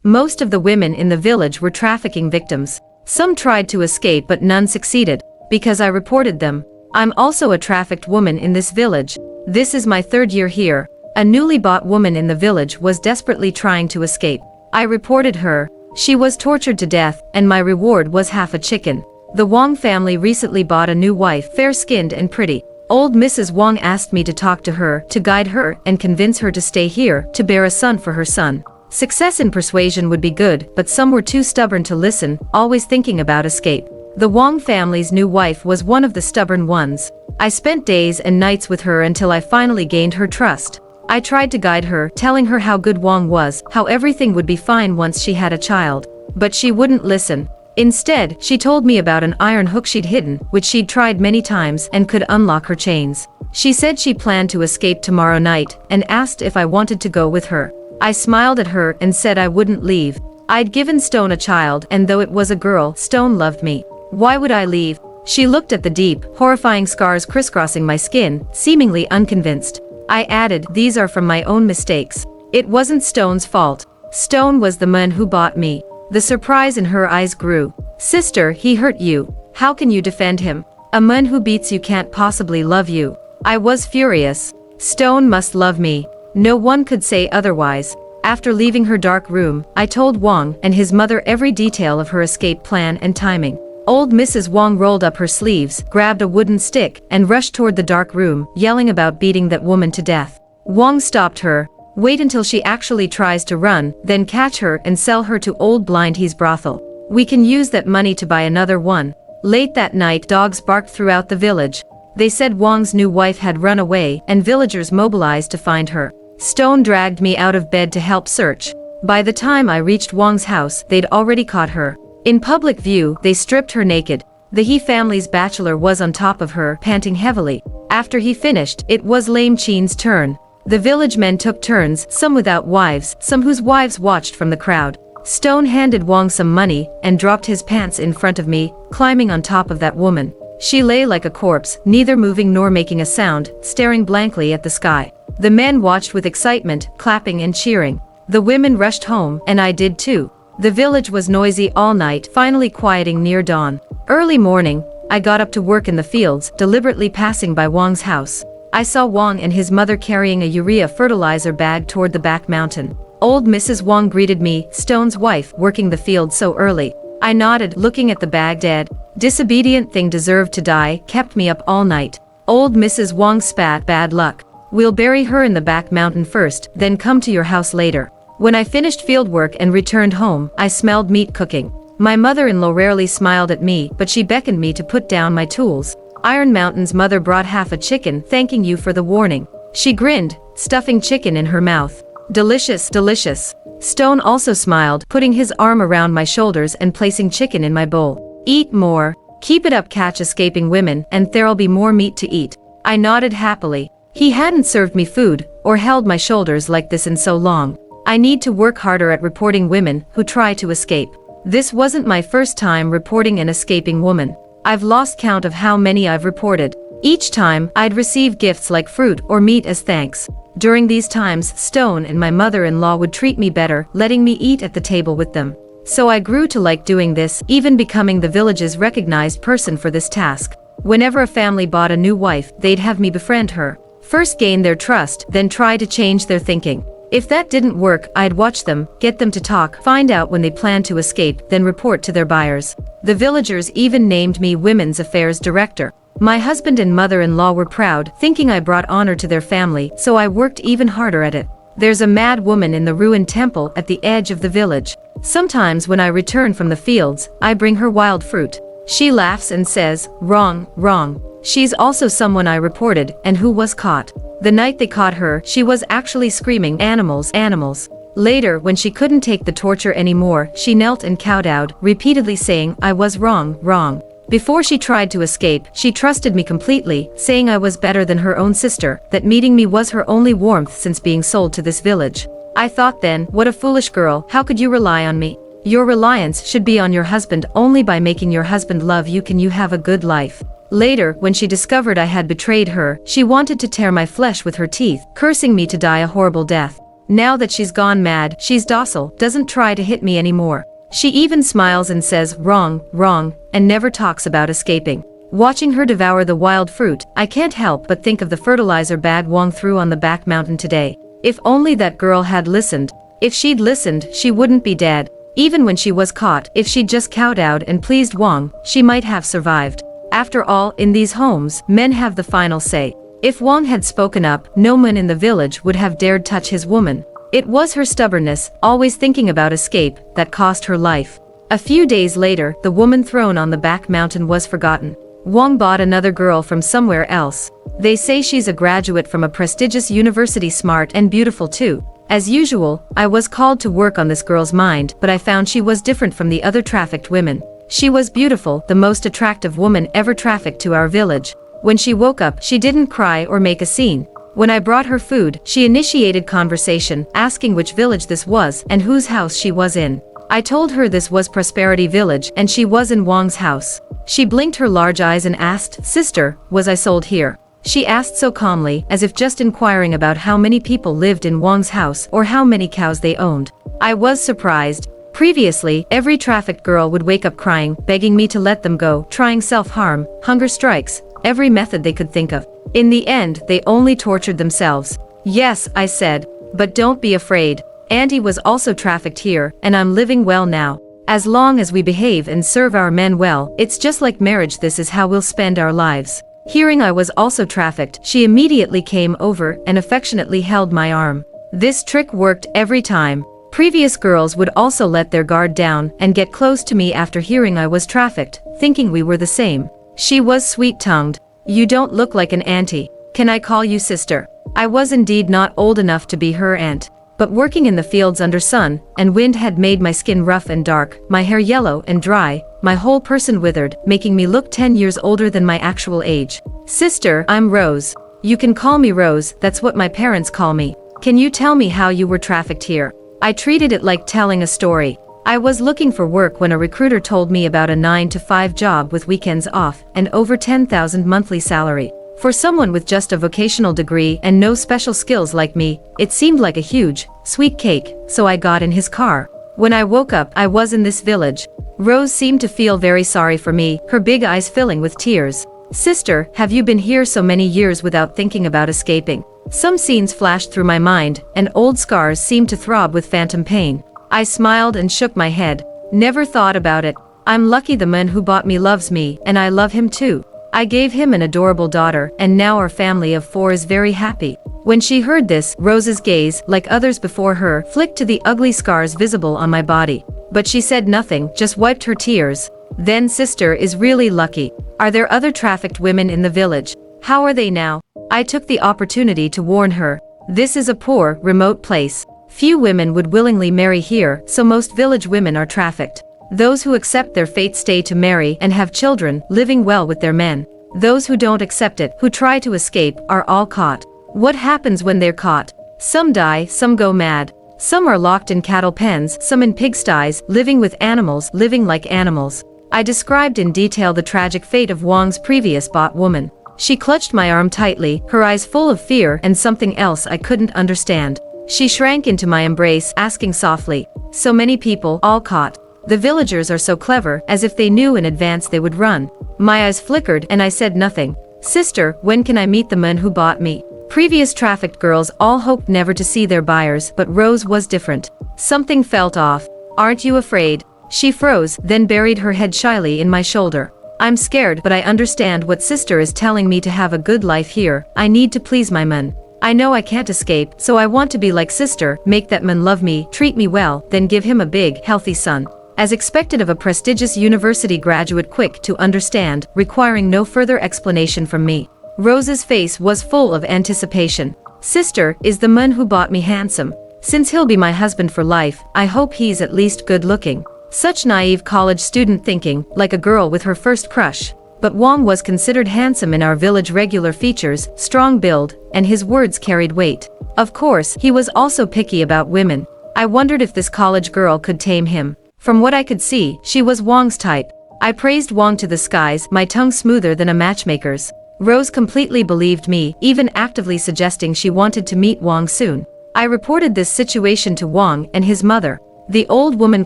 Most of the women in the village were trafficking victims. Some tried to escape but none succeeded, because I reported them. I'm also a trafficked woman in this village. This is my 3rd year here. A newly bought woman in the village was desperately trying to escape. I reported her. She was tortured to death, and my reward was half a chicken. The Wong family recently bought a new wife, fair-skinned and pretty. Old Mrs. Wong asked me to talk to her, to guide her and convince her to stay here, to bear a son for her son. Success in persuasion would be good, but some were too stubborn to listen, always thinking about escape. The Wong family's new wife was one of the stubborn ones. I spent days and nights with her until I finally gained her trust. I tried to guide her, telling her how good Wong was, how everything would be fine once she had a child. But she wouldn't listen. Instead, she told me about an iron hook she'd hidden, which she'd tried many times and could unlock her chains. She said she planned to escape tomorrow night, and asked if I wanted to go with her. I smiled at her and said I wouldn't leave. I'd given Stone a child, and though it was a girl, Stone loved me. Why would I leave? She looked at the deep, horrifying scars crisscrossing my skin, seemingly unconvinced. I added, these are from my own mistakes. It wasn't Stone's fault. Stone was the man who bought me. The surprise in her eyes grew. Sister, he hurt you. How can you defend him? A man who beats you can't possibly love you. I was furious. Stone must love me. No one could say otherwise. After leaving her dark room, I told Wong and his mother every detail of her escape plan and timing. Old Mrs. Wong rolled up her sleeves, grabbed a wooden stick, and rushed toward the dark room, yelling about beating that woman to death. Wong stopped her. Wait until she actually tries to run, then catch her and sell her to old Blind He's brothel. We can use that money to buy another one. Late that night, dogs barked throughout the village. They said Wong's new wife had run away, and villagers mobilized to find her. Stone dragged me out of bed to help search. By the time I reached Wong's house, they'd already caught her. In public view, they stripped her naked. The He family's bachelor was on top of her, panting heavily. After he finished, it was Lame Chin's turn. The village men took turns, some without wives, some whose wives watched from the crowd. Stone handed Wong some money, and dropped his pants in front of me, climbing on top of that woman. She lay like a corpse, neither moving nor making a sound, staring blankly at the sky. The men watched with excitement, clapping and cheering. The women rushed home, and I did too. The village was noisy all night, finally quieting near dawn. Early morning, I got up to work in the fields, deliberately passing by Wong's house. I saw Wong and his mother carrying a urea fertilizer bag toward the back mountain. Old Mrs. Wong greeted me, Stone's wife, working the field so early. I nodded, looking at the bag. Dead, disobedient thing deserved to die, kept me up all night. Old Mrs. Wong spat, bad luck. We'll bury her in the back mountain first, then come to your house later. When I finished field work and returned home, I smelled meat cooking. My mother-in-law rarely smiled at me, but she beckoned me to put down my tools. Iron Mountain's mother brought half a chicken, thanking you for the warning. She grinned, stuffing chicken in her mouth. Delicious, delicious. Stone also smiled, putting his arm around my shoulders and placing chicken in my bowl. Eat more. Keep it up, catch escaping women, and there'll be more meat to eat. I nodded happily. He hadn't served me food, or held my shoulders like this in so long. I need to work harder at reporting women who try to escape. This wasn't my first time reporting an escaping woman. I've lost count of how many I've reported. Each time, I'd receive gifts like fruit or meat as thanks. During these times, Stone and my mother-in-law would treat me better, letting me eat at the table with them. So I grew to like doing this, even becoming the village's recognized person for this task. Whenever a family bought a new wife, they'd have me befriend her. First gain their trust, then try to change their thinking. If that didn't work, I'd watch them, get them to talk, find out when they planned to escape, then report to their buyers. The villagers even named me Women's Affairs Director. My husband and mother-in-law were proud, thinking I brought honor to their family, so I worked even harder at it. There's a mad woman in the ruined temple at the edge of the village. Sometimes when I return from the fields, I bring her wild fruit. She laughs and says, wrong, wrong. She's also someone I reported, and who was caught. The night they caught her, she was actually screaming, animals, animals. Later, when she couldn't take the torture anymore, she knelt and kowtowed, repeatedly saying, I was wrong, wrong. Before she tried to escape, she trusted me completely, saying I was better than her own sister, that meeting me was her only warmth since being sold to this village. I thought then, what a foolish girl, how could you rely on me? Your reliance should be on your husband. Only by making your husband love you can you have a good life. Later, when she discovered I had betrayed her, she wanted to tear my flesh with her teeth, cursing me to die a horrible death. Now that she's gone mad, she's docile, doesn't try to hit me anymore. She even smiles and says, wrong, wrong, and never talks about escaping. Watching her devour the wild fruit, I can't help but think of the fertilizer bag Wong threw on the back mountain today. If only that girl had listened. If she'd listened, she wouldn't be dead. Even when she was caught, if she'd just kowtowed and pleased Wong, she might have survived. After all, in these homes, men have the final say. If Wong had spoken up, no man in the village would have dared touch his woman. It was her stubbornness, always thinking about escape, that cost her life. A few days later, the woman thrown on the back mountain was forgotten. Wong bought another girl from somewhere else. They say she's a graduate from a prestigious university, smart and beautiful too. As usual, I was called to work on this girl's mind, but I found she was different from the other trafficked women. She was beautiful, the most attractive woman ever trafficked to our village. When she woke up, she didn't cry or make a scene. When I brought her food, she initiated conversation, asking which village this was and whose house she was in. I told her this was Prosperity Village and she was in Wong's house. She blinked her large eyes and asked, "Sister, was I sold here?" She asked so calmly, as if just inquiring about how many people lived in Wong's house or how many cows they owned. I was surprised. Previously, every trafficked girl would wake up crying, begging me to let them go, trying self-harm, hunger strikes, every method they could think of. In the end, they only tortured themselves. Yes, I said, but don't be afraid. Auntie was also trafficked here, and I'm living well now. As long as we behave and serve our men well, it's just like marriage, this is how we'll spend our lives. Hearing I was also trafficked, she immediately came over and affectionately held my arm. This trick worked every time. Previous girls would also let their guard down and get close to me after hearing I was trafficked, thinking we were the same. She was sweet-tongued. "You don't look like an auntie. Can I call you sister?" I was indeed not old enough to be her aunt, but working in the fields under sun and wind had made my skin rough and dark, my hair yellow and dry, my whole person withered, making me look 10 years older than my actual age. "Sister, I'm Rose. You can call me Rose, that's what my parents call me. Can you tell me how you were trafficked here?" I treated it like telling a story. I was looking for work when a recruiter told me about a 9-to-5 job with weekends off and over 10,000 monthly salary. For someone with just a vocational degree and no special skills like me, it seemed like a huge, sweet cake, so I got in his car. When I woke up, I was in this village. Rose seemed to feel very sorry for me, her big eyes filling with tears. "Sister, have you been here so many years without thinking about escaping?" Some scenes flashed through my mind, and old scars seemed to throb with phantom pain. I smiled and shook my head. "Never thought about it. I'm lucky the man who bought me loves me, and I love him too. I gave him an adorable daughter, and now our family of 4 is very happy." When she heard this, Rose's gaze, like others before her, flicked to the ugly scars visible on my body. But she said nothing, just wiped her tears. "Then sister is really lucky. Are there other trafficked women in the village? How are they now?" I took the opportunity to warn her. This is a poor, remote place. Few women would willingly marry here, so most village women are trafficked. Those who accept their fate stay to marry and have children, living well with their men. Those who don't accept it, who try to escape, are all caught. What happens when they're caught? Some die, some go mad. Some are locked in cattle pens, some in pigsties, living with animals, living like animals. I described in detail the tragic fate of Wong's previous bought woman. She clutched my arm tightly, her eyes full of fear and something else I couldn't understand. She shrank into my embrace, asking softly, "So many people, all caught. The villagers are so clever, as if they knew in advance they would run." My eyes flickered and I said nothing. "Sister, when can I meet the man who bought me?" Previous trafficked girls all hoped never to see their buyers, but Rose was different. Something felt off. "Aren't you afraid?" She froze, then buried her head shyly in my shoulder. "I'm scared, but I understand what sister is telling me to have a good life here. I need to please my man. I know I can't escape, so I want to be like sister, make that man love me, treat me well, then give him a big, healthy son. As expected of a prestigious university graduate, quick to understand, requiring no further explanation from me." Rose's face was full of anticipation. "Sister, is the man who bought me handsome? Since he'll be my husband for life, I hope he's at least good looking." Such naive college student thinking, like a girl with her first crush. But Wong was considered handsome in our village, regular features, strong build, and his words carried weight. Of course, he was also picky about women. I wondered if this college girl could tame him. From what I could see, she was Wong's type. I praised Wong to the skies, my tongue smoother than a matchmaker's. Rose completely believed me, even actively suggesting she wanted to meet Wong soon. I reported this situation to Wang and his mother. The old woman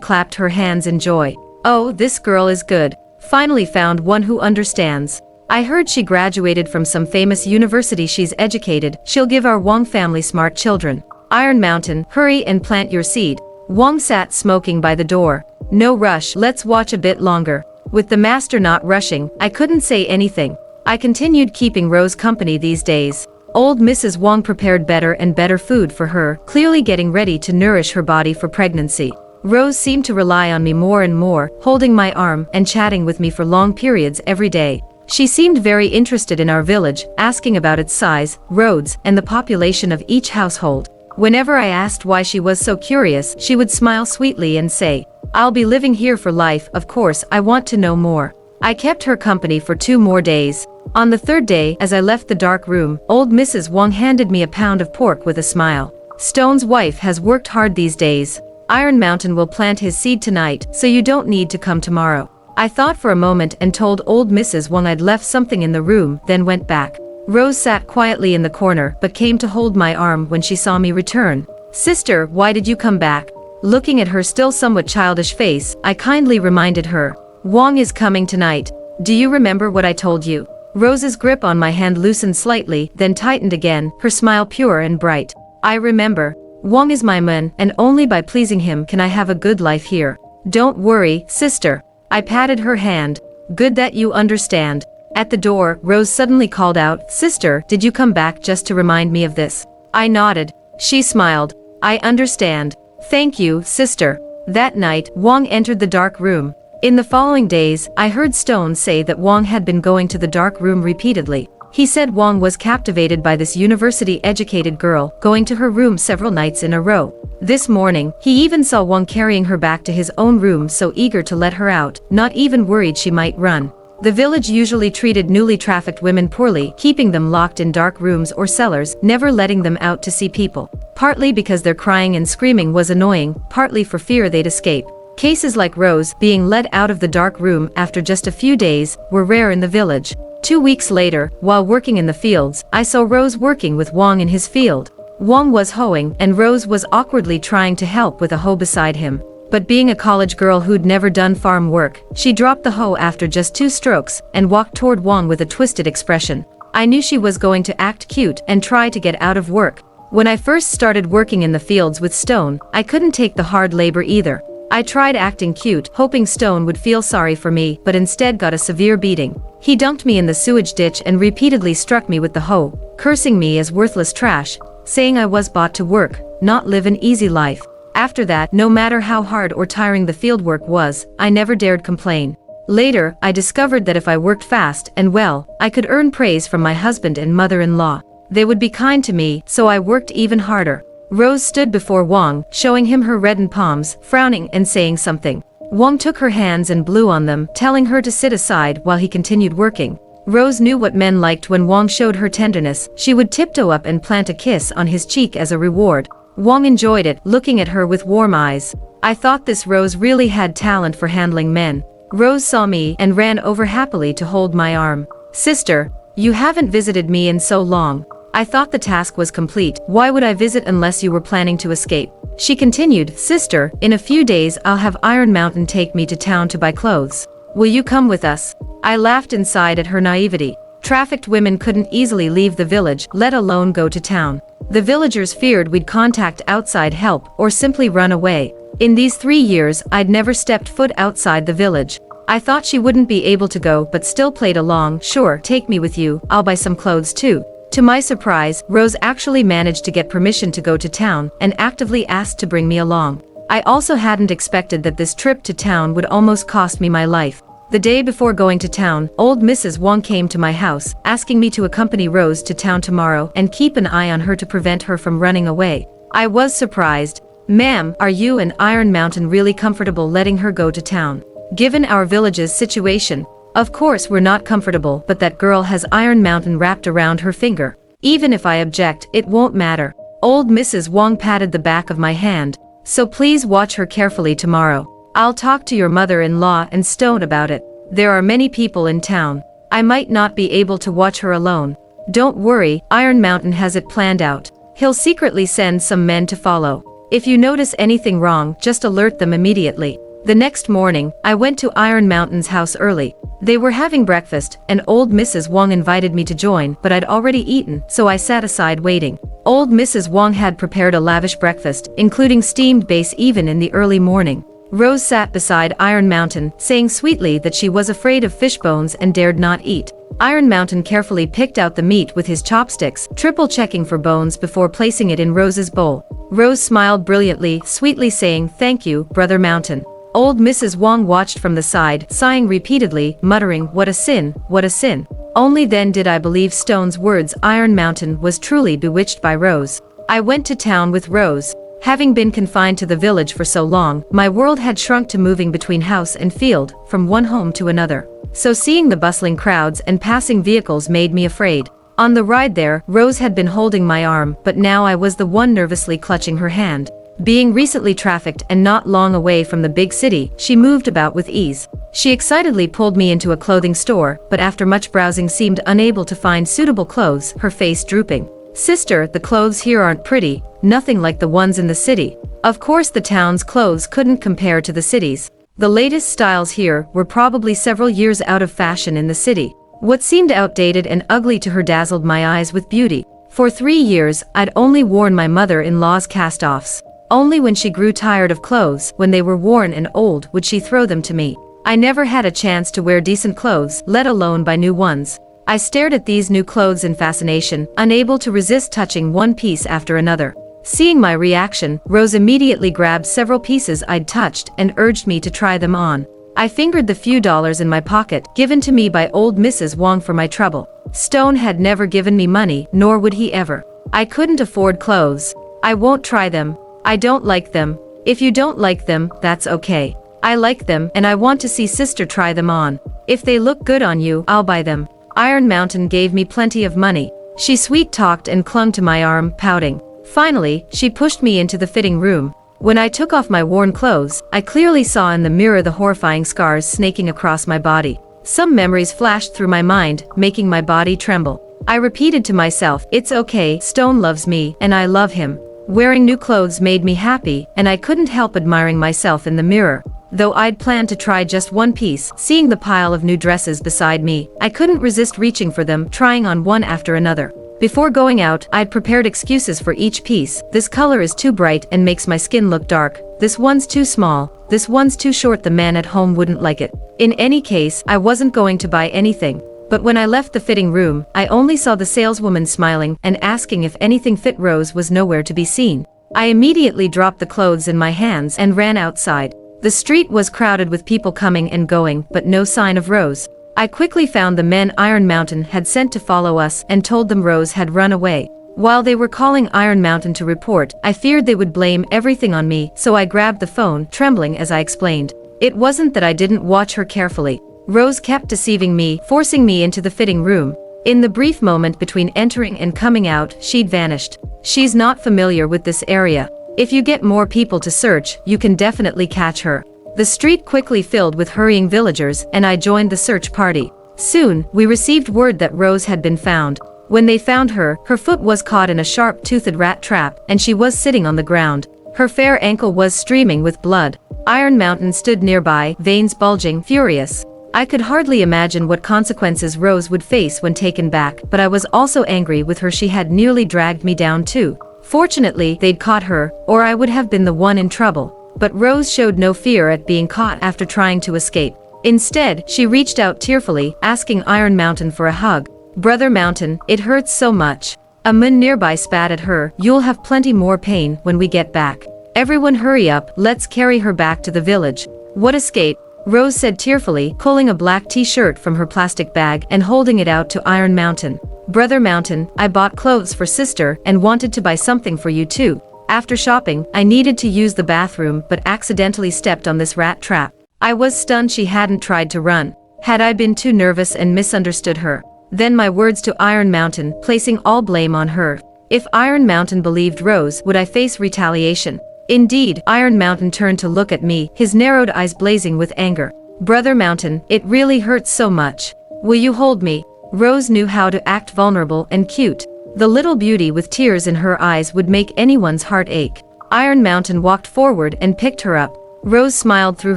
clapped her hands in joy. Oh, this girl is good. Finally found one who understands. I heard she graduated from some famous university. She's educated. She'll give our Wang family smart children. Iron Mountain, hurry and plant your seed. Wang sat smoking by the door. No rush, let's watch a bit longer. With the master not rushing, I couldn't say anything. I continued keeping Rose company these days. Old Mrs. Wang prepared better and better food for her, clearly getting ready to nourish her body for pregnancy. Rose seemed to rely on me more and more, holding my arm and chatting with me for long periods every day. She seemed very interested in our village, asking about its size, roads, and the population of each household. Whenever I asked why she was so curious, she would smile sweetly and say, "I'll be living here for life, of course I want to know more." I kept her company for 2 more days. On the 3rd day, as I left the dark room, old Mrs. Wang handed me a pound of pork with a smile. Stone's wife has worked hard these days. Iron Mountain will plant his seed tonight, so you don't need to come tomorrow. I thought for a moment and told old Mrs. Wang I'd left something in the room, then went back. Rose sat quietly in the corner but came to hold my arm when she saw me return. "Sister, why did you come back?" Looking at her still somewhat childish face, I kindly reminded her. "Wang is coming tonight. Do you remember what I told you?" Rose's grip on my hand loosened slightly, then tightened again, her smile pure and bright. "I remember. Wang is my man, and only by pleasing him can I have a good life here. Don't worry, sister." I patted her hand. "Good that you understand." At the door, Rose suddenly called out, "Sister, did you come back just to remind me of this?" I nodded. She smiled. "I understand. Thank you, sister." That night, Wang entered the dark room. In the following days, I heard Stone say that Wang had been going to the dark room repeatedly. He said Wang was captivated by this university-educated girl, going to her room several nights in a row. This morning, he even saw Wang carrying her back to his own room, so eager to let her out, not even worried she might run. The village usually treated newly trafficked women poorly, keeping them locked in dark rooms or cellars, never letting them out to see people. Partly because their crying and screaming was annoying, partly for fear they'd escape. Cases like Rose, being led out of the dark room after just a few days, were rare in the village. 2 weeks later, while working in the fields, I saw Rose working with Wang in his field. Wang was hoeing, and Rose was awkwardly trying to help with a hoe beside him. But being a college girl who'd never done farm work, she dropped the hoe after just 2 strokes, and walked toward Wang with a twisted expression. I knew she was going to act cute and try to get out of work. When I first started working in the fields with Stone, I couldn't take the hard labor either. I tried acting cute, hoping Stone would feel sorry for me, but instead got a severe beating. He dumped me in the sewage ditch and repeatedly struck me with the hoe, cursing me as worthless trash, saying I was bought to work, not live an easy life. After that, no matter how hard or tiring the fieldwork was, I never dared complain. Later, I discovered that if I worked fast and well, I could earn praise from my husband and mother-in-law. They would be kind to me, so I worked even harder. Rose stood before Wang, showing him her reddened palms, frowning and saying something. Wang took her hands and blew on them, telling her to sit aside while he continued working. Rose knew what men liked when Wang showed her tenderness. She would tiptoe up and plant a kiss on his cheek as a reward. Wang enjoyed it, looking at her with warm eyes. I thought this Rose really had talent for handling men. Rose saw me and ran over happily to hold my arm. "Sister, you haven't visited me in so long. I thought the task was complete. Why would I visit unless you were planning to escape?" She continued, "Sister, in a few days I'll have Iron Mountain take me to town to buy clothes. Will you come with us?" I laughed inside at her naivety. Trafficked women couldn't easily leave the village, let alone go to town. The villagers feared we'd contact outside help or simply run away. In these 3 years, I'd never stepped foot outside the village. I thought she wouldn't be able to go, but still played along. "Sure, take me with you, I'll buy some clothes too." To my surprise, Rose actually managed to get permission to go to town and actively asked to bring me along. I also hadn't expected that this trip to town would almost cost me my life. The day before going to town, old Mrs. Wang came to my house, asking me to accompany Rose to town tomorrow and keep an eye on her to prevent her from running away. I was surprised. "Ma'am, are you and Iron Mountain really comfortable letting her go to town? Given our village's situation?" "Of course we're not comfortable, but that girl has Iron Mountain wrapped around her finger. Even if I object, it won't matter." Old Mrs. Wang patted the back of my hand. "So please watch her carefully tomorrow. I'll talk to your mother-in-law and Stone about it. There are many people in town. I might not be able to watch her alone." "Don't worry, Iron Mountain has it planned out. He'll secretly send some men to follow. If you notice anything wrong, just alert them immediately. The next morning, I went to Iron Mountain's house early. They were having breakfast, and old Mrs. Wong invited me to join, but I'd already eaten, so I sat aside waiting. Old Mrs. Wong had prepared a lavish breakfast, including steamed base even in the early morning. Rose sat beside Iron Mountain, saying sweetly that she was afraid of fish bones and dared not eat. Iron Mountain carefully picked out the meat with his chopsticks, triple-checking for bones before placing it in Rose's bowl. Rose smiled brilliantly, sweetly saying, "Thank you, Brother Mountain." Old Mrs. Wong watched from the side, sighing repeatedly, muttering, "What a sin, what a sin." Only then did I believe Stone's words. Iron Mountain was truly bewitched by Rose. I went to town with Rose. Having been confined to the village for so long, my world had shrunk to moving between house and field, from one home to another. So seeing the bustling crowds and passing vehicles made me afraid. On the ride there, Rose had been holding my arm, but now I was the one nervously clutching her hand. Being recently trafficked and not long away from the big city, she moved about with ease. She excitedly pulled me into a clothing store, but after much browsing seemed unable to find suitable clothes, her face drooping. "Sister, the clothes here aren't pretty, nothing like the ones in the city." Of course the town's clothes couldn't compare to the city's. The latest styles here were probably several years out of fashion in the city. What seemed outdated and ugly to her dazzled my eyes with beauty. For 3 years, I'd only worn my mother-in-law's cast-offs. Only when she grew tired of clothes, when they were worn and old, would she throw them to me. I never had a chance to wear decent clothes, let alone buy new ones. I stared at these new clothes in fascination, unable to resist touching one piece after another. Seeing my reaction, Rose immediately grabbed several pieces I'd touched and urged me to try them on. I fingered the few dollars in my pocket, given to me by old Mrs. Wong for my trouble. Stone had never given me money, nor would he ever. I couldn't afford clothes. "I won't try them. I don't like them." "If you don't like them, that's okay. I like them, and I want to see sister try them on. If they look good on you, I'll buy them." Iron Mountain gave me plenty of money. She sweet-talked and clung to my arm, pouting. Finally, she pushed me into the fitting room. When I took off my worn clothes, I clearly saw in the mirror the horrifying scars snaking across my body. Some memories flashed through my mind, making my body tremble. I repeated to myself, "It's okay, Stone loves me, and I love him." Wearing new clothes made me happy, and I couldn't help admiring myself in the mirror. Though I'd planned to try just one piece, seeing the pile of new dresses beside me, I couldn't resist reaching for them, trying on one after another. Before going out, I'd prepared excuses for each piece. "This color is too bright and makes my skin look dark. This one's too small. This one's too short, the man at home wouldn't like it." In any case, I wasn't going to buy anything. But when I left the fitting room, I only saw the saleswoman smiling and asking if anything fit. Rose was nowhere to be seen. I immediately dropped the clothes in my hands and ran outside. The street was crowded with people coming and going, but no sign of Rose. I quickly found the men Iron Mountain had sent to follow us and told them Rose had run away. While they were calling Iron Mountain to report, I feared they would blame everything on me, so I grabbed the phone, trembling as I explained. It wasn't that I didn't watch her carefully. Rose kept deceiving me, forcing me into the fitting room. In the brief moment between entering and coming out, she'd vanished. She's not familiar with this area. If you get more people to search, you can definitely catch her. The street quickly filled with hurrying villagers, and I joined the search party. Soon, we received word that Rose had been found. When they found her, her foot was caught in a sharp-toothed rat trap, and she was sitting on the ground. Her fair ankle was streaming with blood. Iron Mountain stood nearby, veins bulging, furious. I could hardly imagine what consequences Rose would face when taken back, but I was also angry with her. She had nearly dragged me down too. Fortunately, they'd caught her, or I would have been the one in trouble. But Rose showed no fear at being caught after trying to escape. Instead, she reached out tearfully, asking Iron Mountain for a hug. "Brother Mountain, it hurts so much." A man nearby spat at her, "You'll have plenty more pain when we get back. Everyone hurry up, let's carry her back to the village." "What escape?" Rose said tearfully, pulling a black t-shirt from her plastic bag and holding it out to Iron Mountain. "Brother Mountain, I bought clothes for sister and wanted to buy something for you too. After shopping, I needed to use the bathroom but accidentally stepped on this rat trap." I was stunned she hadn't tried to run. Had I been too nervous and misunderstood her? Then my words to Iron Mountain, placing all blame on her. If Iron Mountain believed Rose, would I face retaliation? Indeed, Iron Mountain turned to look at me, his narrowed eyes blazing with anger. "Brother Mountain, it really hurts so much. Will you hold me?" Rose knew how to act vulnerable and cute. The little beauty with tears in her eyes would make anyone's heart ache. Iron Mountain walked forward and picked her up. Rose smiled through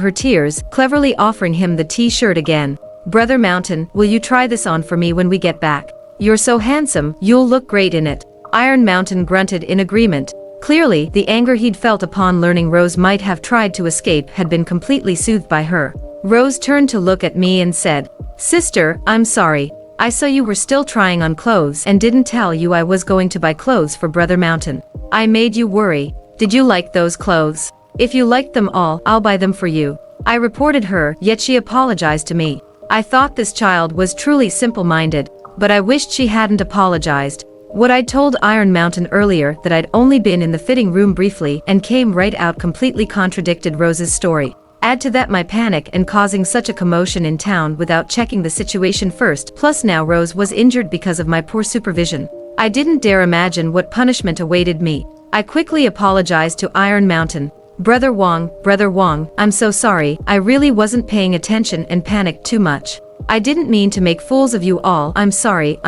her tears, cleverly offering him the t-shirt again. Brother Mountain, will you try this on for me when we get back? You're so handsome, you'll look great in it. Iron Mountain grunted in agreement. Clearly, the anger he'd felt upon learning Rose might have tried to escape had been completely soothed by her. Rose turned to look at me and said, "Sister, I'm sorry. I saw you were still trying on clothes and didn't tell you I was going to buy clothes for Brother Mountain. I made you worry. Did you like those clothes? If you liked them all, I'll buy them for you." I reported her, yet she apologized to me. I thought this child was truly simple-minded, but I wished she hadn't apologized. What I'd told Iron Mountain earlier, that I'd only been in the fitting room briefly and came right out, completely contradicted Rose's story. Add to that my panic and causing such a commotion in town without checking the situation first, plus now Rose was injured because of my poor supervision. I didn't dare imagine what punishment awaited me. I quickly apologized to Iron Mountain. Brother Wong, I'm so sorry, I really wasn't paying attention and panicked too much. I didn't mean to make fools of you all, I'm sorry.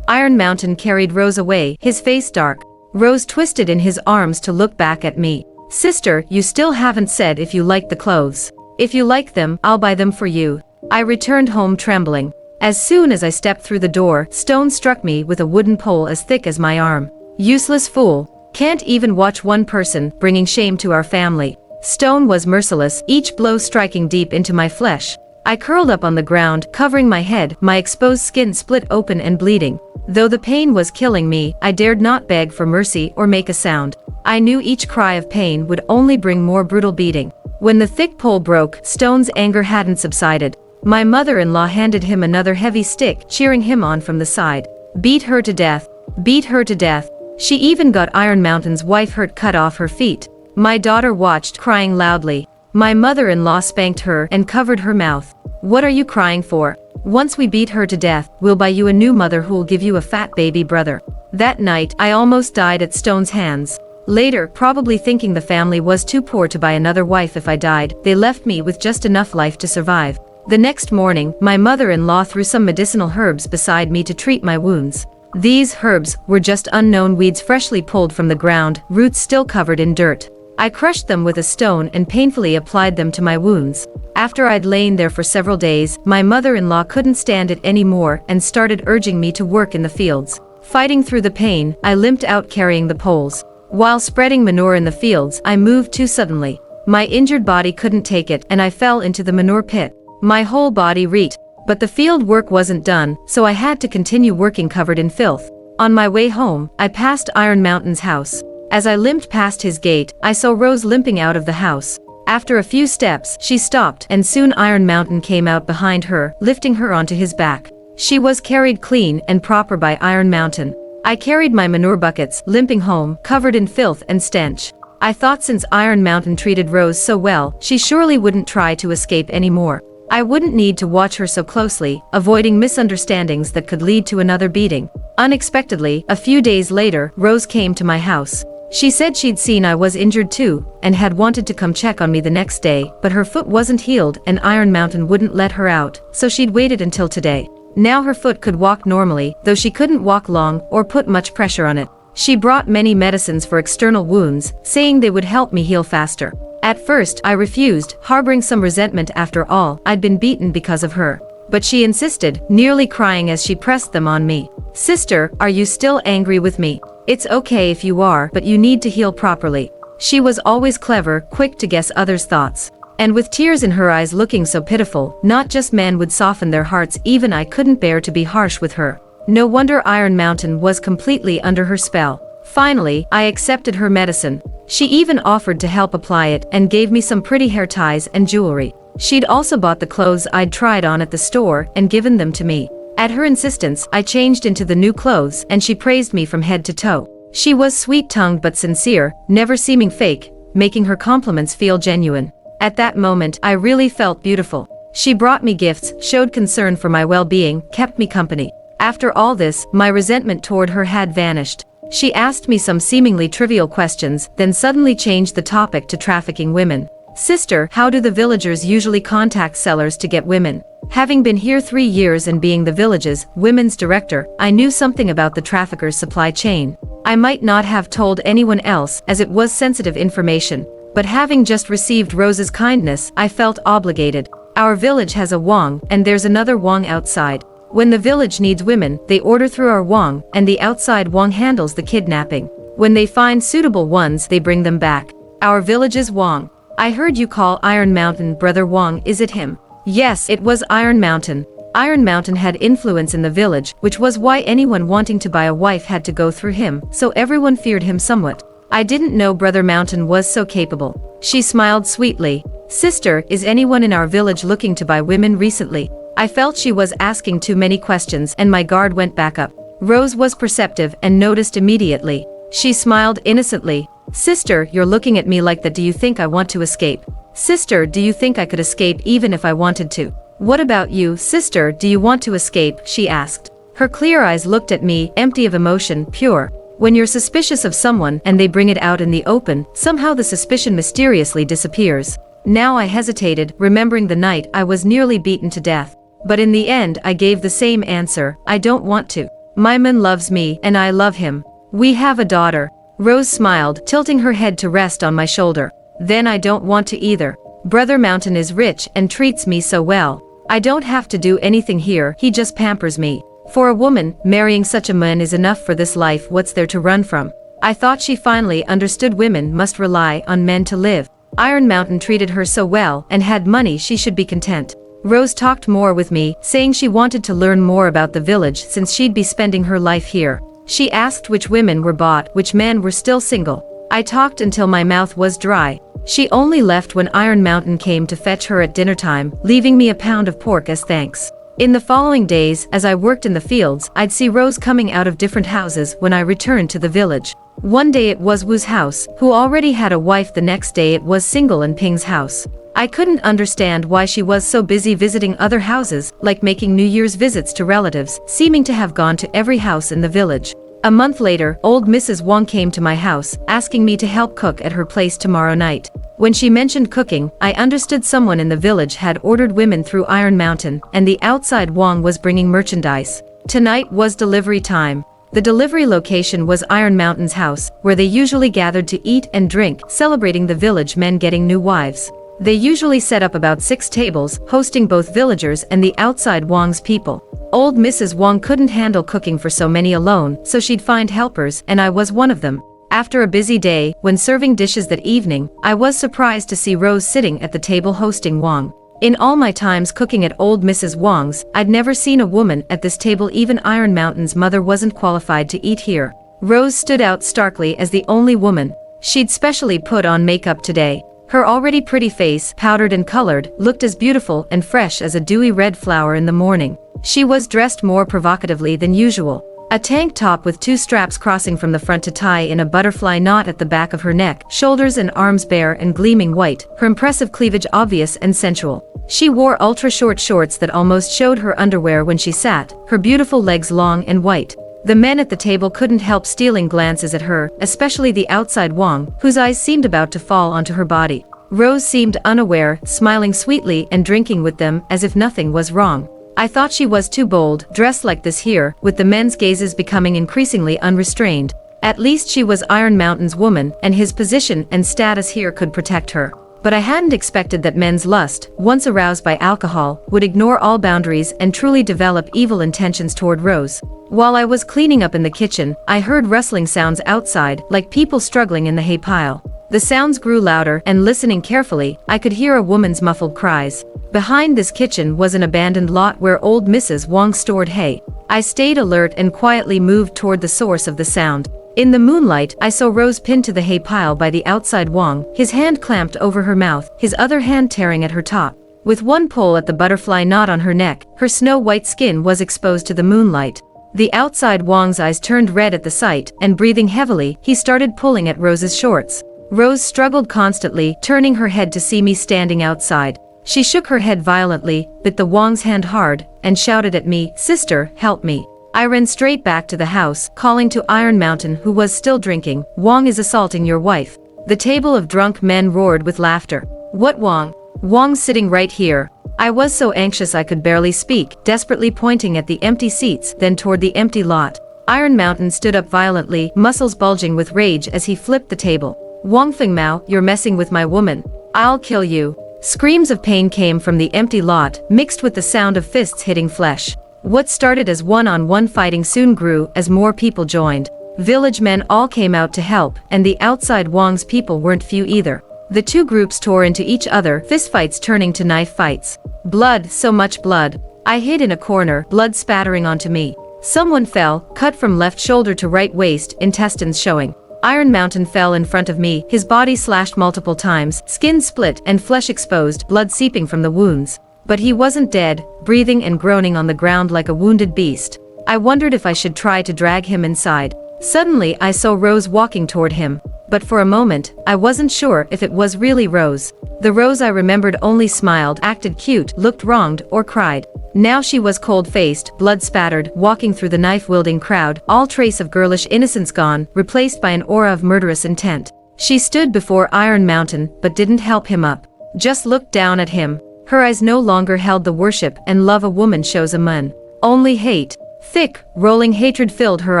Iron Mountain carried Rose away, his face dark. Rose twisted in his arms to look back at me. Sister, you still haven't said if you like the clothes. If you like them, I'll buy them for you. I returned home trembling. As soon as I stepped through the door, Stone struck me with a wooden pole as thick as my arm. Useless fool. Can't even watch one person, bringing shame to our family. Stone was merciless, each blow striking deep into my flesh. I curled up on the ground, covering my head, my exposed skin split open and bleeding. Though the pain was killing me, I dared not beg for mercy or make a sound. I knew each cry of pain would only bring more brutal beating. When the thick pole broke, Stone's anger hadn't subsided. My mother-in-law handed him another heavy stick, cheering him on from the side. Beat her to death. Beat her to death. She even got Iron Mountain's wife hurt, cut off her feet. My daughter watched, crying loudly. My mother-in-law spanked her and covered her mouth. What are you crying for? Once we beat her to death, we'll buy you a new mother who'll give you a fat baby brother. That night, I almost died at Stone's hands. Later, probably thinking the family was too poor to buy another wife if I died, they left me with just enough life to survive. The next morning, my mother-in-law threw some medicinal herbs beside me to treat my wounds. These herbs were just unknown weeds freshly pulled from the ground, roots still covered in dirt. I crushed them with a stone and painfully applied them to my wounds. After I'd lain there for several days, my mother-in-law couldn't stand it anymore and started urging me to work in the fields. Fighting through the pain, I limped out carrying the poles. While spreading manure in the fields, I moved too suddenly. My injured body couldn't take it and I fell into the manure pit. My whole body reeked, but the field work wasn't done, so I had to continue working covered in filth. On my way home, I passed Iron Mountain's house. As I limped past his gate, I saw Rose limping out of the house. After a few steps, she stopped and soon Iron Mountain came out behind her, lifting her onto his back. She was carried clean and proper by Iron Mountain. I carried my manure buckets, limping home, covered in filth and stench. I thought since Iron Mountain treated Rose so well, she surely wouldn't try to escape anymore. I wouldn't need to watch her so closely, avoiding misunderstandings that could lead to another beating. Unexpectedly, a few days later, Rose came to my house. She said she'd seen I was injured too, and had wanted to come check on me the next day, but her foot wasn't healed and Iron Mountain wouldn't let her out, so she'd waited until today. Now her foot could walk normally, though she couldn't walk long or put much pressure on it. She brought many medicines for external wounds, saying they would help me heal faster. At first, I refused, harboring some resentment. After all, I'd been beaten because of her. But she insisted, nearly crying as she pressed them on me. Sister, are you still angry with me? It's okay if you are, but you need to heal properly. She was always clever, quick to guess others' thoughts. And with tears in her eyes looking so pitiful, not just men would soften their hearts, even I couldn't bear to be harsh with her. No wonder Iron Mountain was completely under her spell. Finally, I accepted her medicine. She even offered to help apply it and gave me some pretty hair ties and jewelry. She'd also bought the clothes I'd tried on at the store and given them to me. At her insistence, I changed into the new clothes and she praised me from head to toe. She was sweet-tongued but sincere, never seeming fake, making her compliments feel genuine. At that moment, I really felt beautiful. She brought me gifts, showed concern for my well-being, kept me company. After all this, my resentment toward her had vanished. She asked me some seemingly trivial questions, then suddenly changed the topic to trafficking women. Sister, how do the villagers usually contact sellers to get women? Having been here 3 years and being the village's women's director, I knew something about the traffickers' supply chain. I might not have told anyone else as it was sensitive information, but having just received Rose's kindness, I felt obligated. Our village has a Wong, and there's another Wong outside. When the village needs women, they order through our Wong, and the outside Wong handles the kidnapping. When they find suitable ones, they bring them back. Our village's Wong. I heard you call Iron Mountain Brother Wong, is it him? Yes, it was Iron Mountain. Iron Mountain had influence in the village, which was why anyone wanting to buy a wife had to go through him, so everyone feared him somewhat. I didn't know Brother Mountain was so capable. She smiled sweetly. Sister, is anyone in our village looking to buy women recently? I felt she was asking too many questions and my guard went back up. Rose was perceptive and noticed immediately. She smiled innocently. Sister, you're looking at me like that. Do you think I want to escape? Sister, do you think I could escape even if I wanted to? What about you, sister, do you want to escape? She asked. Her clear eyes looked at me, empty of emotion, pure. When you're suspicious of someone and they bring it out in the open, somehow the suspicion mysteriously disappears. Now I hesitated, remembering the night I was nearly beaten to death. But in the end I gave the same answer, I don't want to. My man loves me, and I love him. We have a daughter. Rose smiled, tilting her head to rest on my shoulder. Then I don't want to either. Brother Mountain is rich and treats me so well. I don't have to do anything here, he just pampers me. For a woman, marrying such a man is enough for this life, what's there to run from? I thought she finally understood women must rely on men to live. Iron Mountain treated her so well and had money, she should be content. Rose talked more with me, saying she wanted to learn more about the village since she'd be spending her life here. She asked which women were bought, which men were still single. I talked until my mouth was dry. She only left when Iron Mountain came to fetch her at dinner time, leaving me a pound of pork as thanks. In the following days, as I worked in the fields, I'd see Rose coming out of different houses when I returned to the village. One day it was Wu's house, who already had a wife. The next day it was Single and Ping's house. I couldn't understand why she was so busy visiting other houses, like making New Year's visits to relatives, seeming to have gone to every house in the village. A month later, old Mrs. Wong came to my house, asking me to help cook at her place tomorrow night. When she mentioned cooking, I understood someone in the village had ordered women through Iron Mountain, and the outside Wong was bringing merchandise. Tonight was delivery time. The delivery location was Iron Mountain's house, where they usually gathered to eat and drink, celebrating the village men getting new wives. They usually set up about 6 tables, hosting both villagers and the outside Wong's people. Old Mrs. Wong couldn't handle cooking for so many alone, so she'd find helpers, and I was one of them. After a busy day, when serving dishes that evening, I was surprised to see Rose sitting at the table hosting Wong. In all my times cooking at old Mrs. Wong's, I'd never seen a woman at this table. Even Iron Mountain's mother wasn't qualified to eat here. Rose stood out starkly as the only woman. She'd specially put on makeup today. Her already pretty face, powdered and colored, looked as beautiful and fresh as a dewy red flower in the morning. She was dressed more provocatively than usual. A tank top with 2 straps crossing from the front to tie in a butterfly knot at the back of her neck, shoulders and arms bare and gleaming white, her impressive cleavage obvious and sensual. She wore ultra-short shorts that almost showed her underwear when she sat, her beautiful legs long and white. The men at the table couldn't help stealing glances at her, especially the outside Wong, whose eyes seemed about to fall onto her body. Rose seemed unaware, smiling sweetly and drinking with them as if nothing was wrong. I thought she was too bold, dressed like this here, with the men's gazes becoming increasingly unrestrained. At least she was Iron Mountain's woman, and his position and status here could protect her. But I hadn't expected that men's lust, once aroused by alcohol, would ignore all boundaries and truly develop evil intentions toward Rose. While I was cleaning up in the kitchen, I heard rustling sounds outside, like people struggling in the hay pile. The sounds grew louder, and listening carefully, I could hear a woman's muffled cries. Behind this kitchen was an abandoned lot where old Mrs. Wong stored hay. I stayed alert and quietly moved toward the source of the sound. In the moonlight, I saw Rose pinned to the hay pile by the outside Wong, his hand clamped over her mouth, his other hand tearing at her top. With one pull at the butterfly knot on her neck, her snow-white skin was exposed to the moonlight. The outside Wong's eyes turned red at the sight, and breathing heavily, he started pulling at Rose's shorts. Rose struggled constantly, turning her head to see me standing outside. She shook her head violently, bit the Wong's hand hard, and shouted at me, "Sister, help me." I ran straight back to the house, calling to Iron Mountain, who was still drinking, "Wong is assaulting your wife." The table of drunk men roared with laughter. What Wong? Wong's sitting right here. I was so anxious I could barely speak, desperately pointing at the empty seats, then toward the empty lot. Iron Mountain stood up violently, muscles bulging with rage as he flipped the table. Wong Feng Mao, you're messing with my woman. I'll kill you. Screams of pain came from the empty lot, mixed with the sound of fists hitting flesh. What started as one-on-one fighting soon grew as more people joined. Village men all came out to help, and the outside Wong's people weren't few either. The two groups tore into each other, fistfights turning to knife fights. Blood, so much blood. I hid in a corner, blood spattering onto me. Someone fell, cut from left shoulder to right waist, intestines showing. Iron Mountain fell in front of me, his body slashed multiple times, skin split and flesh exposed, blood seeping from the wounds. But he wasn't dead, breathing and groaning on the ground like a wounded beast. I wondered if I should try to drag him inside. Suddenly I saw Rose walking toward him. But for a moment, I wasn't sure if it was really Rose. The Rose I remembered only smiled, acted cute, looked wronged, or cried. Now she was cold-faced, blood-spattered, walking through the knife-wielding crowd, all trace of girlish innocence gone, replaced by an aura of murderous intent. She stood before Iron Mountain, but didn't help him up. Just looked down at him. Her eyes no longer held the worship and love a woman shows a man. Only hate. Thick, rolling hatred filled her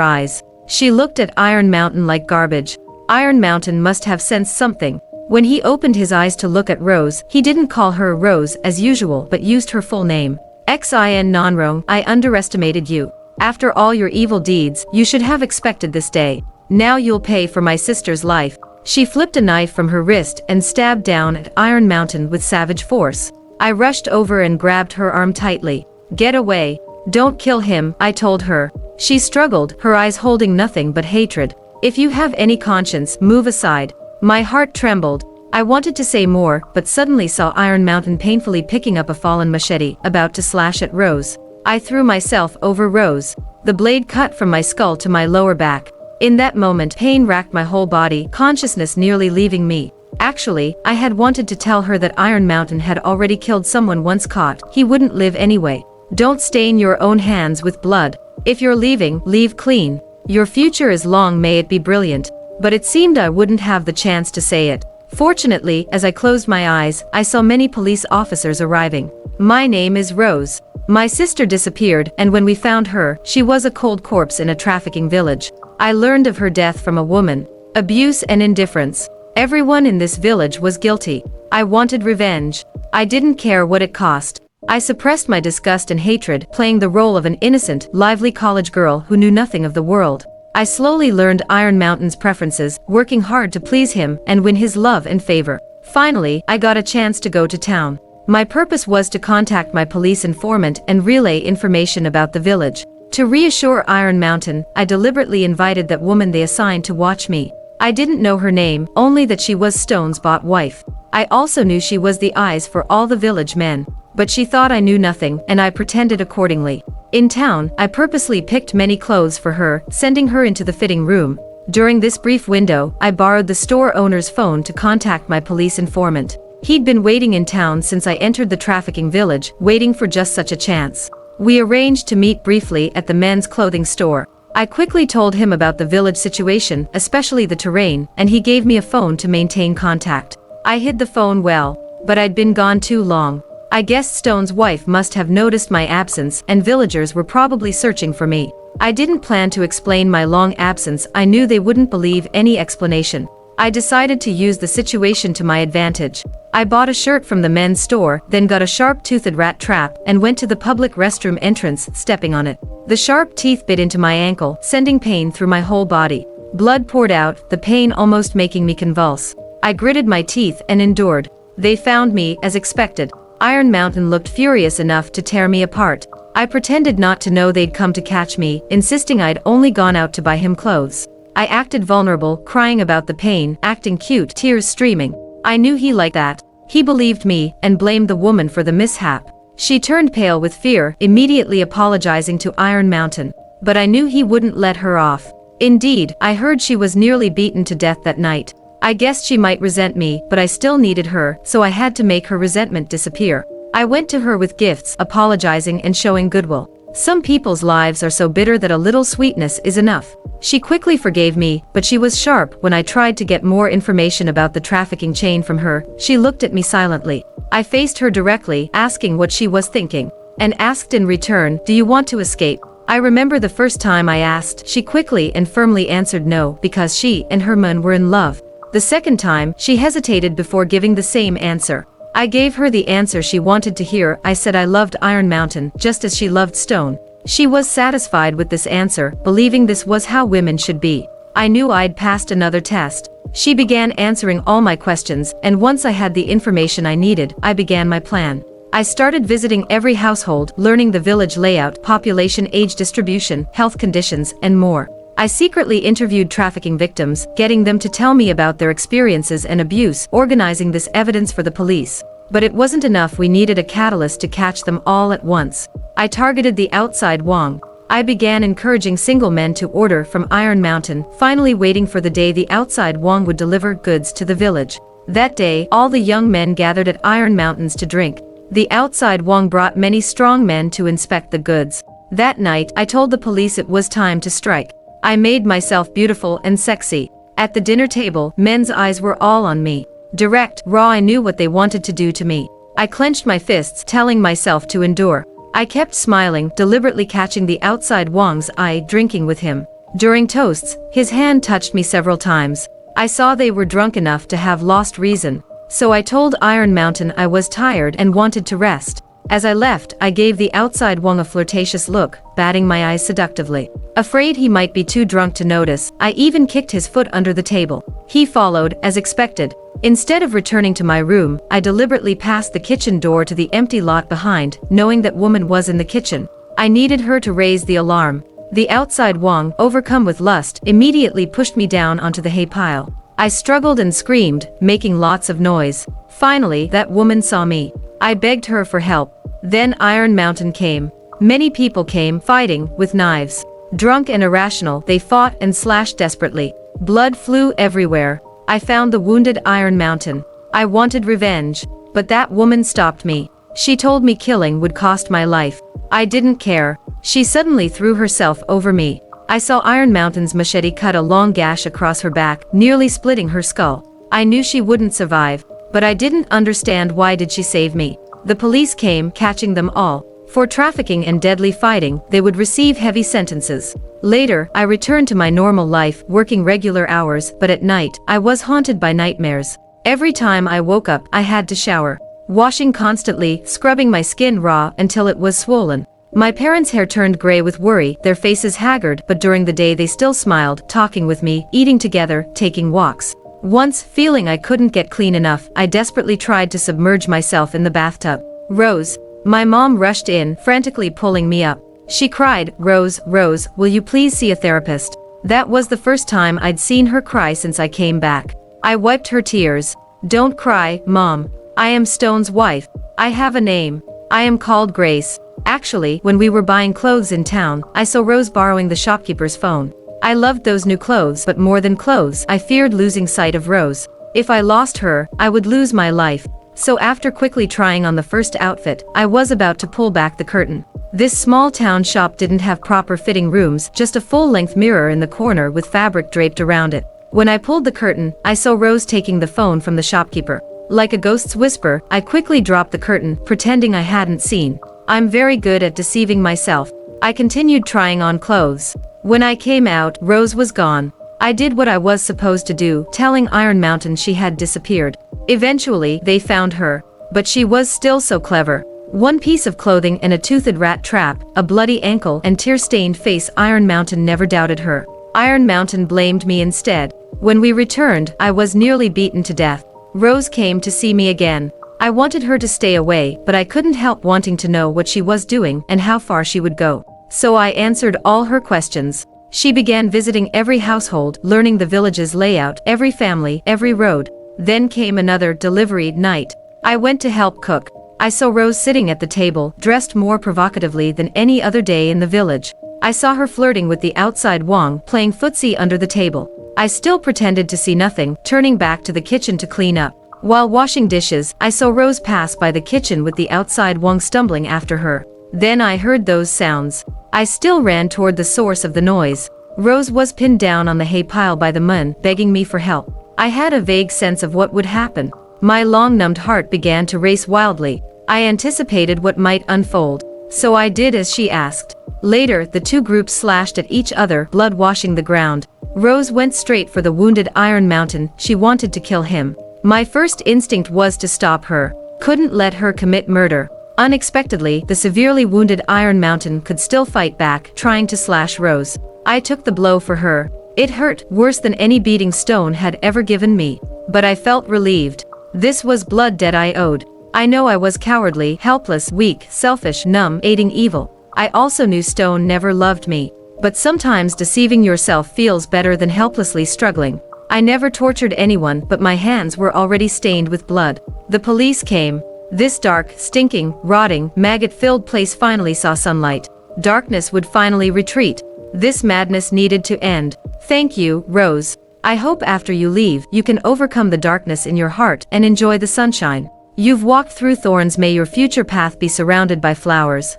eyes. She looked at Iron Mountain like garbage. Iron Mountain must have sensed something. When he opened his eyes to look at Rose, he didn't call her Rose as usual but used her full name. Xin Nanrong, I underestimated you. After all your evil deeds, you should have expected this day. Now you'll pay for my sister's life. She flipped a knife from her wrist and stabbed down at Iron Mountain with savage force. I rushed over and grabbed her arm tightly. Get away. Don't kill him, I told her. She struggled, her eyes holding nothing but hatred. If you have any conscience, move aside. My heart trembled. I wanted to say more, but suddenly saw Iron Mountain painfully picking up a fallen machete, about to slash at Rose. I threw myself over Rose. The blade cut from my skull to my lower back. In that moment, pain racked my whole body, consciousness nearly leaving me. Actually, I had wanted to tell her that Iron Mountain had already killed someone once caught. He wouldn't live anyway. Don't stain your own hands with blood. If you're leaving, leave clean. Your future is long, may it be brilliant. But it seemed I wouldn't have the chance to say it. Fortunately, as I closed my eyes, I saw many police officers arriving. My name is Rose. My sister disappeared, and when we found her, she was a cold corpse in a trafficking village. I learned of her death from a woman. Abuse and indifference. Everyone in this village was guilty. I wanted revenge. I didn't care what it cost. I suppressed my disgust and hatred, playing the role of an innocent, lively college girl who knew nothing of the world. I slowly learned Iron Mountain's preferences, working hard to please him and win his love and favor. Finally, I got a chance to go to town. My purpose was to contact my police informant and relay information about the village. To reassure Iron Mountain, I deliberately invited that woman they assigned to watch me. I didn't know her name, only that she was Stone's bought wife. I also knew she was the eyes for all the village men. But she thought I knew nothing, and I pretended accordingly. In town, I purposely picked many clothes for her, sending her into the fitting room. During this brief window, I borrowed the store owner's phone to contact my police informant. He'd been waiting in town since I entered the trafficking village, waiting for just such a chance. We arranged to meet briefly at the men's clothing store. I quickly told him about the village situation, especially the terrain, and he gave me a phone to maintain contact. I hid the phone well, but I'd been gone too long. I guessed Stone's wife must have noticed my absence, and villagers were probably searching for me. I didn't plan to explain my long absence. I knew they wouldn't believe any explanation. I decided to use the situation to my advantage. I bought a shirt from the men's store, then got a sharp-toothed rat trap, and went to the public restroom entrance, stepping on it. The sharp teeth bit into my ankle, sending pain through my whole body. Blood poured out, the pain almost making me convulse. I gritted my teeth and endured. They found me, as expected. Iron Mountain looked furious enough to tear me apart. I pretended not to know they'd come to catch me, insisting I'd only gone out to buy him clothes. I acted vulnerable, crying about the pain, acting cute, tears streaming. I knew he liked that. He believed me, and blamed the woman for the mishap. She turned pale with fear, immediately apologizing to Iron Mountain. But I knew he wouldn't let her off. Indeed, I heard she was nearly beaten to death that night. I guessed she might resent me, but I still needed her, so I had to make her resentment disappear. I went to her with gifts, apologizing and showing goodwill. Some people's lives are so bitter that a little sweetness is enough. She quickly forgave me, but she was sharp when I tried to get more information about the trafficking chain from her. She looked at me silently. I faced her directly, asking what she was thinking, and asked in return, "Do you want to escape?" I remember the first time I asked, she quickly and firmly answered no, because she and her man were in love. The second time, she hesitated before giving the same answer. I gave her the answer she wanted to hear. I said I loved Iron Mountain, just as she loved Stone. She was satisfied with this answer, believing this was how women should be. I knew I'd passed another test. She began answering all my questions, and once I had the information I needed, I began my plan. I started visiting every household, learning the village layout, population, age distribution, health conditions, and more. I secretly interviewed trafficking victims, getting them to tell me about their experiences and abuse, organizing this evidence for the police. But it wasn't enough. We needed a catalyst to catch them all at once. I targeted the outside Wong. I began encouraging single men to order from Iron Mountain, finally waiting for the day the outside Wong would deliver goods to the village. That day, all the young men gathered at Iron Mountains to drink. The outside Wong brought many strong men to inspect the goods. That night, I told the police it was time to strike. I made myself beautiful and sexy. At the dinner table, men's eyes were all on me. Direct, raw. I knew what they wanted to do to me. I clenched my fists, telling myself to endure. I kept smiling, deliberately catching the outside Wong's eye, drinking with him. During toasts, his hand touched me several times. I saw they were drunk enough to have lost reason. So I told Iron Mountain I was tired and wanted to rest. As I left, I gave the outside Wong a flirtatious look, batting my eyes seductively. Afraid he might be too drunk to notice, I even kicked his foot under the table. He followed, as expected. Instead of returning to my room, I deliberately passed the kitchen door to the empty lot behind, knowing that woman was in the kitchen. I needed her to raise the alarm. The outside Wong, overcome with lust, immediately pushed me down onto the hay pile. I struggled and screamed, making lots of noise. Finally, that woman saw me. I begged her for help. Then Iron Mountain came. Many people came, fighting, with knives. Drunk and irrational, they fought and slashed desperately. Blood flew everywhere. I found the wounded Iron Mountain. I wanted revenge, but that woman stopped me. She told me killing would cost my life. I didn't care. She suddenly threw herself over me. I saw Iron Mountain's machete cut a long gash across her back, nearly splitting her skull. I knew she wouldn't survive, but I didn't understand why did she save me. The police came, catching them all. For trafficking and deadly fighting, they would receive heavy sentences. Later, I returned to my normal life, working regular hours, but at night, I was haunted by nightmares. Every time I woke up, I had to shower. Washing constantly, scrubbing my skin raw until it was swollen. My parents' hair turned gray with worry, their faces haggard, but during the day they still smiled, talking with me, eating together, taking walks. Once, feeling I couldn't get clean enough, I desperately tried to submerge myself in the bathtub. Rose. My mom rushed in, frantically pulling me up. She cried, "Rose, Rose, will you please see a therapist?" That was the first time I'd seen her cry since I came back. I wiped her tears. "Don't cry, Mom. I am Stone's wife. I have a name. I am called Grace." Actually, when we were buying clothes in town, I saw Rose borrowing the shopkeeper's phone. I loved those new clothes, but more than clothes, I feared losing sight of Rose. If I lost her, I would lose my life. So after quickly trying on the first outfit, I was about to pull back the curtain. This small town shop didn't have proper fitting rooms, just a full-length mirror in the corner with fabric draped around it. When I pulled the curtain, I saw Rose taking the phone from the shopkeeper. Like a ghost's whisper, I quickly dropped the curtain, pretending I hadn't seen. I'm very good at deceiving myself. I continued trying on clothes. When I came out, Rose was gone. I did what I was supposed to do, telling Iron Mountain she had disappeared. Eventually, they found her. But she was still so clever. One piece of clothing and a toothed rat trap, a bloody ankle and tear-stained face. Iron Mountain never doubted her. Iron Mountain blamed me instead. When we returned, I was nearly beaten to death. Rose came to see me again. I wanted her to stay away, but I couldn't help wanting to know what she was doing and how far she would go. So I answered all her questions. She began visiting every household, learning the village's layout, every family, every road. Then came another delivery night. I went to help cook. I saw Rose sitting at the table, dressed more provocatively than any other day in the village. I saw her flirting with the outside Wong, playing footsie under the table. I still pretended to see nothing, turning back to the kitchen to clean up. While washing dishes, I saw Rose pass by the kitchen with the outside Wong stumbling after her. Then I heard those sounds. I still ran toward the source of the noise. Rose was pinned down on the hay pile by the man, begging me for help. I had a vague sense of what would happen. My long-numbed heart began to race wildly. I anticipated what might unfold, so I did as she asked. Later, the two groups slashed at each other, blood washing the ground. Rose went straight for the wounded Iron Mountain. She wanted to kill him. My first instinct was to stop her. Couldn't let her commit murder. Unexpectedly, the severely wounded Iron Mountain could still fight back, trying to slash Rose. I took the blow for her. It hurt, worse than any beating Stone had ever given me. But I felt relieved. This was blood debt I owed. I know I was cowardly, helpless, weak, selfish, numb, aiding evil. I also knew Stone never loved me. But sometimes deceiving yourself feels better than helplessly struggling. I never tortured anyone, but my hands were already stained with blood. The police came. This dark, stinking, rotting, maggot-filled place finally saw sunlight. Darkness would finally retreat. This madness needed to end. Thank you, Rose. I hope after you leave, you can overcome the darkness in your heart and enjoy the sunshine. You've walked through thorns, may your future path be surrounded by flowers.